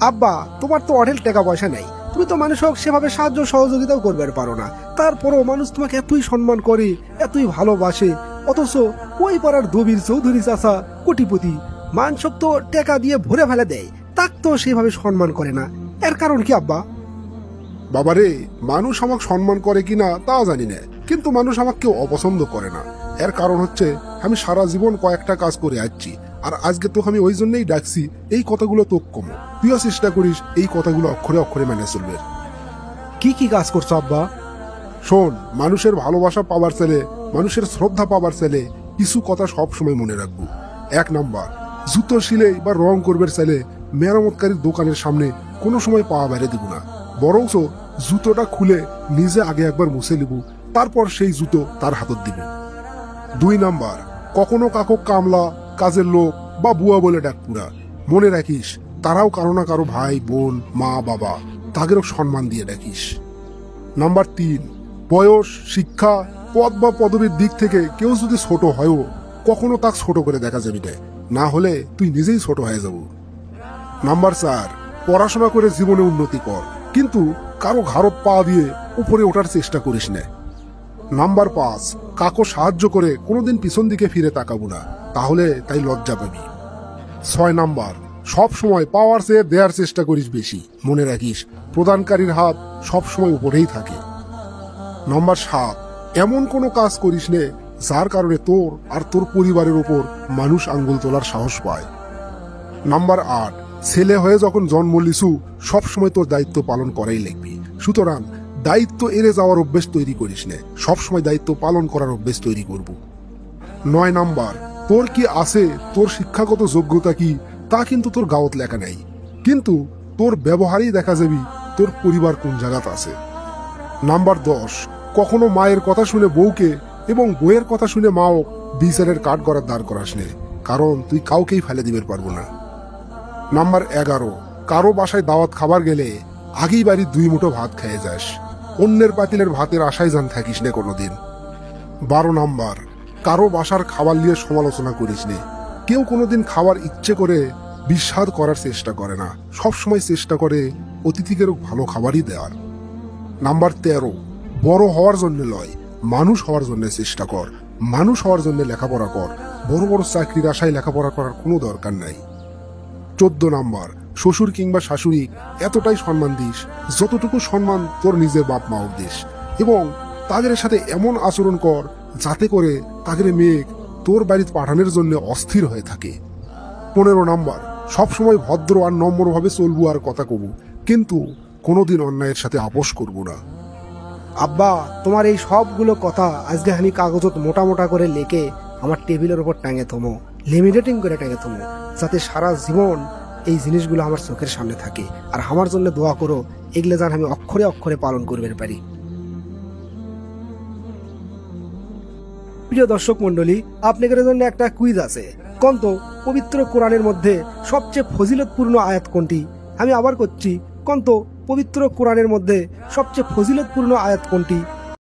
আব্বা, তোমার তো অঢেল টাকা পয়সা নেই, তুমি তো মানুষক সেভাবে সাহায্য সহযোগিতাও করবে পারো না। তারপরও মানুষ তোমাকে এতই সম্মান করে, এতই ভালোবাসে, অথচ ওই পাড়ার দবির চৌধুরী চাচা কোটিপতি মানুষক তো টাকা দিয়ে ভরে ফেলে দেয়, তাক তো সেভাবে সম্মান করে না। এর কারণ কি আব্বা? বাবারে, মানুষ আমাকে সম্মান করে কিনা তা জানি না, কিন্তু মানুষ আমাকে কেউ অপছন্দ করে না। এর কারণ হচ্ছে আমি সারা জীবন কয়েকটা কাজ করে আসছি, আর আজকে তোকে আমি ওই জন্যই ডাকছি এই কথাগুলো তোক কমো। তুইও চেষ্টা করিস এই কথাগুলো অক্ষরে অক্ষরে মেনে চলবে। কি কি কাজ করছো আব্বা? শোন, মানুষের ভালোবাসা পাবার ছেলে, মানুষের শ্রদ্ধা পাবার ছেলে কিছু কথা সব সময় মনে রাখবো। 1 নাম্বার, জুতো সিলাই বা রং করবার ছেলে মেরামতকারীর দোকানের সামনে কোনো সময় পা বেড়ে দিব না, বরঞ্চ জুতোটা খুলে নিজে আগে একবার মুছে নিব, তারপর সেই জুতো তার হাতত দিব। 2 নাম্বার, কখনো কাকো কামলা, কাজের লোক বা বুয়া বলে ডাকপুরা। মনে রাখিস তারাও কারো না কারো ভাই বোন, মা বাবা, তাদেরও সম্মান দিয়ে ডাকিস। নাম্বার 3, বয়স, শিক্ষা, পদ বা পদবীর দিক থেকে কেউ যদি ছোট হয়ও কখনো তাকে ছোট করে দেখা যাবি না, হলে তুই নিজেই ছোট হয়ে যাব। নাম্বার 4, পড়াশোনা করে জীবনে উন্নতি কর, কিন্তু কারো ঘাড়ত পা দিয়ে উপরে ওঠার চেষ্টা করিস না। নাম্বার 5, কাকো সাহায্য করে কোনোদিন পিছন দিকে ফিরে তাকাবো না, তাহলে তাই লজ্জা পাবি। 6 নাম্বার, সব সময় পাওয়ার চেয়ে দেওয়ার চেষ্টা করিস বেশি, মনে রাখিস প্রদানকারীর হাত সব সময় উপরেই থাকে। নাম্বার 7, এমন কোনো কাজ করিস নে যার কারণে তোর আর তোর পরিবারের উপর মানুষ আঙ্গুল তোলার সাহস পায়। নাম্বার 8, ছেলে হয়ে যখন জন্ম লিছু সব সময় তোর দায়িত্ব পালন করাই লাগবি, সুতরাং দায়িত্ব এড়ে যাওয়ার অভ্যেস তৈরি করিস নে, সবসময় দায়িত্ব পালন করার অভ্যেস তৈরি করব। 9 নাম্বার, তোর কি আছে, তোর শিক্ষাগত যোগ্যতা কি তা কিন্তু তোর গাওত লেখা নাই, কিন্তু তোর ব্যবহারেই দেখা যাবি তোর পরিবার কোন জায়গাত আছে। নাম্বার 10, কখনো মায়ের কথা শুনে বউকে এবং বউয়ের কথা শুনে মাও বিচারের কাঠ গড়ার দাঁড় করাস নে, কারণ তুই কাউকেই ফেলে দিবে পারবো না। নাম্বার 11, কারো বাসায় দাওয়াত খাবার গেলে আগেই বাড়ির 2 মুঠো ভাত খেয়ে যাস, অন্যের পাতিলের ভাতের আশায় জান থাকিস না কোনোদিন। 12 নাম্বার, কারো বাসার খাবার নিয়ে সমালোচনা করিস নে, কেউ কোনোদিন খাবার ইচ্ছে করে বিস্বাদ করার চেষ্টা করে না, সবসময় চেষ্টা করে অতিথিদেরও ভালো খাবারই দেওয়ার। নাম্বার 13, বড় হওয়ার জন্য লয়, মানুষ হওয়ার জন্য চেষ্টা কর, মানুষ হওয়ার জন্য লেখাপড়া কর, বড় বড় চাকরির আশায় লেখাপড়া করার কোনো দরকার নাই। 14 নাম্বার, শ্বশুর কিংবা শাশুড়ি এতটাই সম্মান দিস যতটুকু সম্মান তোর নিজের বাপ মা দিস, এবং তাদের সাথে এমন আচরণ কর যাতে করে তাদের মেয়ে তোর বাড়িতে পাঠানোর জন্য অস্থির হয়ে থাকে। 15 নাম্বার, সবসময় ভদ্র আর নম্রভাবে চলবো আর কথা কব, কিন্তু কোনোদিন অন্যায়ের সাথে আপোষ করব না। আব্বা, তোমার এই সবগুলো কথা আজকে আমি কাগজত মোটা মোটা করে লেখে আমার টেবিলের উপর টাঙে থমো, লেমিনেটিং করে টাঙে থমো, যাতে সারা জীবন এই জিনিসগুলো আমার চোখের সামনে থাকে। আর আমার জন্য দোয়া করো, এগুলো যেন আমি অক্ষরে অক্ষরে পালন করতে পারি। প্রিয় দর্শক মন্ডলী, আপনাদের জন্য একটা কুইজ আছে। কন্ত পবিত্র কোরআনের মধ্যে সবচেয়ে ফজিলতপূর্ণ আয়াত কোনটি? আমি আবার করছি, কন্ত পবিত্র কোরআনের মধ্যে সবচেয়ে ফজিলতপূর্ণ আয়াত কোনটি?